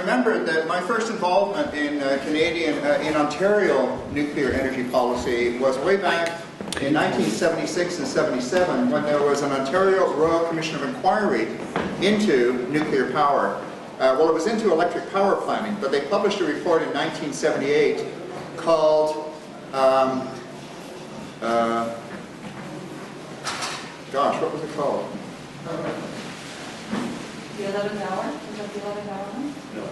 remembered that my first involvement in in Ontario nuclear energy policy was way back in 1976 and 77 when there was an Ontario Royal Commission of Inquiry into nuclear power. Well, it was into electric power planning, but they published a report in 1978 called, gosh, what was it called? The 11th hour? Is that the 11th hour one? No.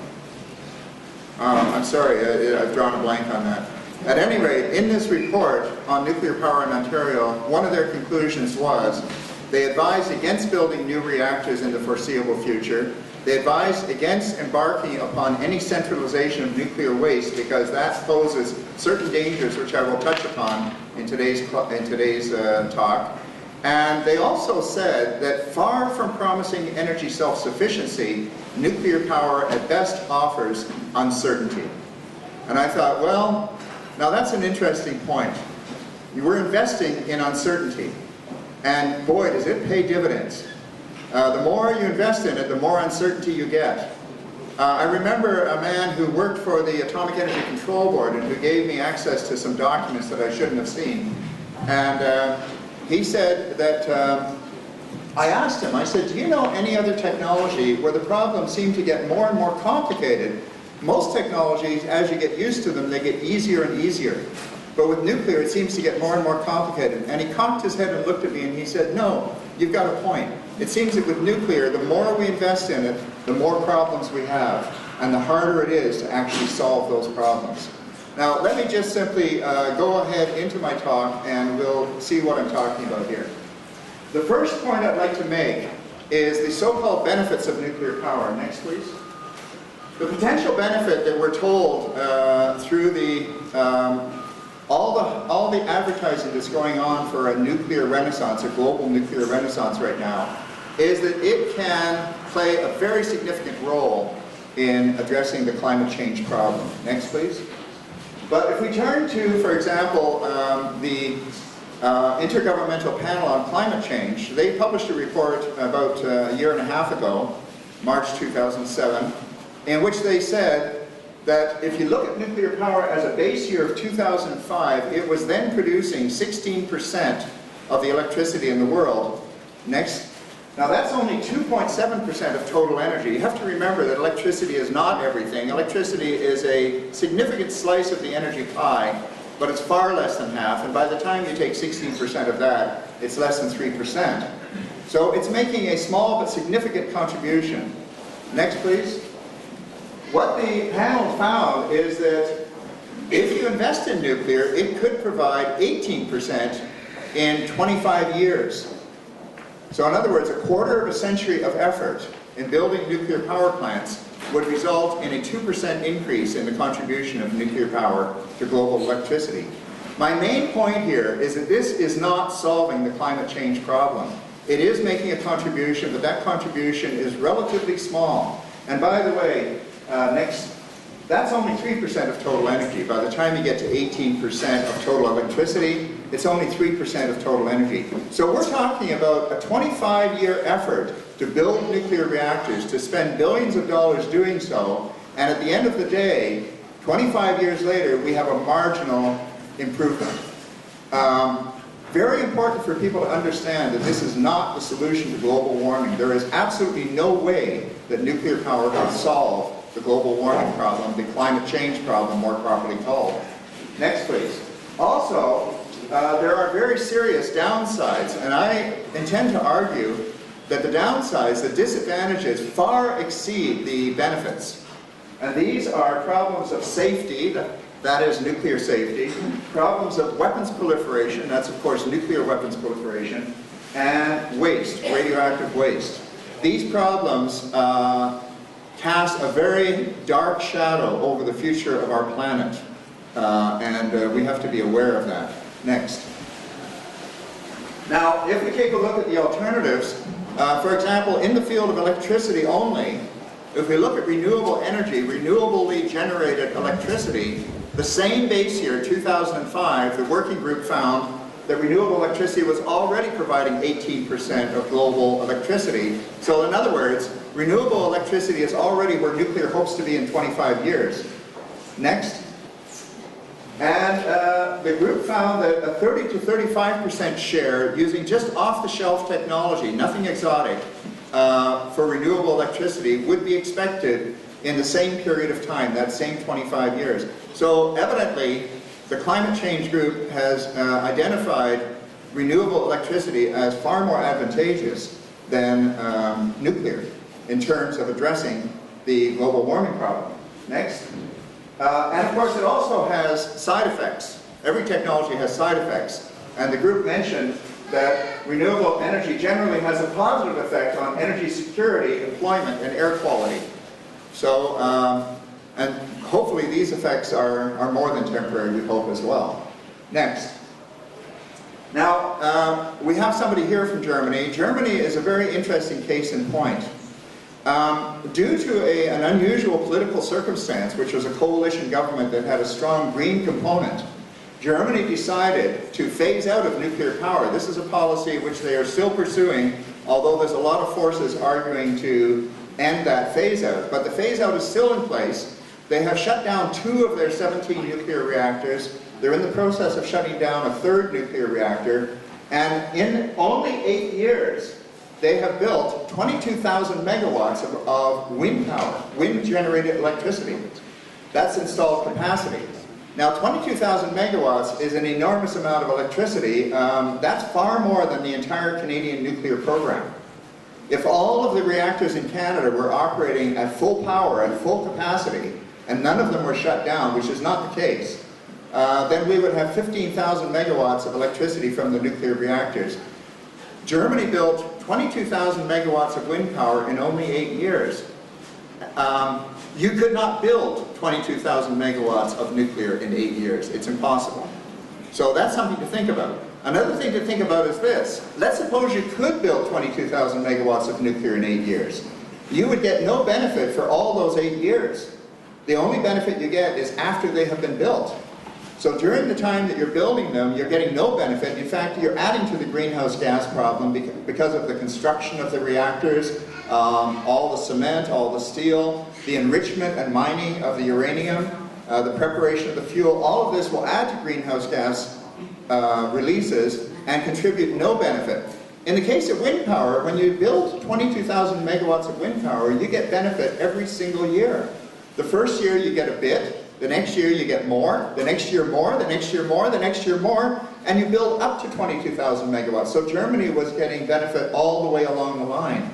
I'm sorry, I've drawn a blank on that. At any rate, in this report on nuclear power in Ontario, one of their conclusions was they advised against building new reactors in the foreseeable future. They advised against embarking upon any centralization of nuclear waste because that poses certain dangers, which I will touch upon in today's talk. And they also said that far from promising energy self-sufficiency, nuclear power at best offers uncertainty. And I thought, well, now that's an interesting point. You were investing in uncertainty, and boy, does it pay dividends. The more you invest in it, the more uncertainty you get. I remember a man who worked for the Atomic Energy Control Board and who gave me access to some documents that I shouldn't have seen. And he said that, I asked him, I said, do you know any other technology where the problems seem to get more and more complicated? Most technologies, as you get used to them, they get easier and easier. But with nuclear, it seems to get more and more complicated. And he cocked his head and looked at me and he said, no, you've got a point. It seems that with nuclear, the more we invest in it, the more problems we have, and the harder it is to actually solve those problems. Now, let me just simply go ahead into my talk and we'll see what I'm talking about here. The first point I'd like to make is the so-called benefits of nuclear power. Next, please. The potential benefit that we're told through the all the advertising that's going on for a nuclear renaissance, a global nuclear renaissance right now, is that it can play a very significant role in addressing the climate change problem. Next, please. But if we turn to, for example, the Intergovernmental Panel on Climate Change, they published a report about a year and a half ago, March 2007, in which they said that if you look at nuclear power as a base year of 2005, it was then producing 16% of the electricity in the world. Next. Now that's only 2.7% of total energy. You have to remember that electricity is not everything. Electricity is a significant slice of the energy pie, but it's far less than half, and by the time you take 16% of that, it's less than 3%. So it's making a small but significant contribution. Next, please. What the panel found is that if you invest in nuclear, it could provide 18% in 25 years. So in other words, a quarter of a century of effort in building nuclear power plants would result in a 2% increase in the contribution of nuclear power to global electricity. My main point here is that this is not solving the climate change problem. It is making a contribution, but that contribution is relatively small. And by the way, next, that's only 3% of total energy. By the time you get to 18% of total electricity, it's only 3% of total energy. So we're talking about a 25-year effort to build nuclear reactors, to spend billions of dollars doing so, and at the end of the day, 25 years later, we have a marginal improvement. Very important for people to understand that this is not the solution to global warming. There is absolutely no way that nuclear power will solve the global warming problem, the climate change problem, more properly called. Next, please. Also, there are very serious downsides, and I intend to argue that the downsides, the disadvantages, far exceed the benefits. And these are problems of safety, that is nuclear safety, problems of weapons proliferation, that's of course nuclear weapons proliferation, and waste, radioactive waste. These problems cast a very dark shadow over the future of our planet, and we have to be aware of that. Next. Now, if we take a look at the alternatives, for example, in the field of electricity only, if we look at renewable energy, renewably generated electricity, the same base year, 2005, the working group found that renewable electricity was already providing 18% of global electricity. So in other words, renewable electricity is already where nuclear hopes to be in 25 years. Next. And the group found that a 30 to 35% share using just off-the-shelf technology, nothing exotic, for renewable electricity would be expected in the same period of time, that same 25 years. So evidently, the climate change group has identified renewable electricity as far more advantageous than nuclear in terms of addressing the global warming problem. Next. And of course, it also has side effects. Every technology has side effects. And the group mentioned that renewable energy generally has a positive effect on energy security, employment, and air quality. So, and hopefully these effects are more than temporary, we hope, as well. Next. Now, we have somebody here from Germany. Germany is a very interesting case in point. Due to an unusual political circumstance, which was a coalition government that had a strong green component, Germany decided to phase out of nuclear power. This is a policy which they are still pursuing, although there's a lot of forces arguing to end that phase out. But the phase out is still in place. They have shut down 2 of their 17 nuclear reactors. They're in the process of shutting down a 3rd nuclear reactor. And in only 8 years, they have built 22,000 megawatts of wind power, wind-generated electricity. That's installed capacity. Now, 22,000 megawatts is an enormous amount of electricity. That's far more than the entire Canadian nuclear program. If all of the reactors in Canada were operating at full power, at full capacity, and none of them were shut down, which is not the case, then we would have 15,000 megawatts of electricity from the nuclear reactors. Germany built 22,000 megawatts of wind power in only 8 years. You could not build 22,000 megawatts of nuclear in 8 years. It's impossible. So that's something to think about. Another thing to think about is this. Let's suppose you could build 22,000 megawatts of nuclear in 8 years. You would get no benefit for all those 8 years. The only benefit you get is after they have been built. So during the time that you're building them, you're getting no benefit. In fact, you're adding to the greenhouse gas problem because of the construction of the reactors, all the cement, all the steel, the enrichment and mining of the uranium, the preparation of the fuel. All of this will add to greenhouse gas releases and contribute no benefit. In the case of wind power, when you build 22,000 megawatts of wind power, you get benefit every single year. The first year you get a bit. The next year you get more, the next year more, the next year more, the next year more, and you build up to 22,000 megawatts. So Germany was getting benefit all the way along the line.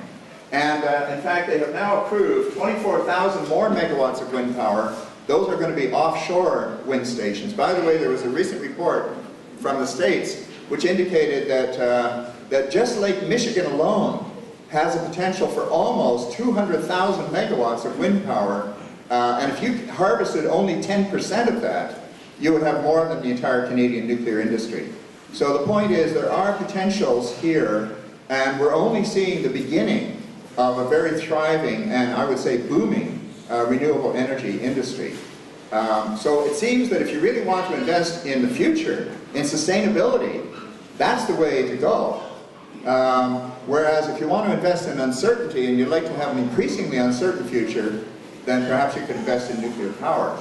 And in fact, they have now approved 24,000 more megawatts of wind power. Those are going to be offshore wind stations. By the way, there was a recent report from the States which indicated that just Lake Michigan alone has a potential for almost 200,000 megawatts of wind power. And if you harvested only 10% of that, you would have more than the entire Canadian nuclear industry. So the point is, there are potentials here, and we're only seeing the beginning of a very thriving and, I would say, booming renewable energy industry. So it seems that if you really want to invest in the future, in sustainability, that's the way to go. Whereas if you want to invest in uncertainty and you'd like to have an increasingly uncertain future, then perhaps you could invest in nuclear power.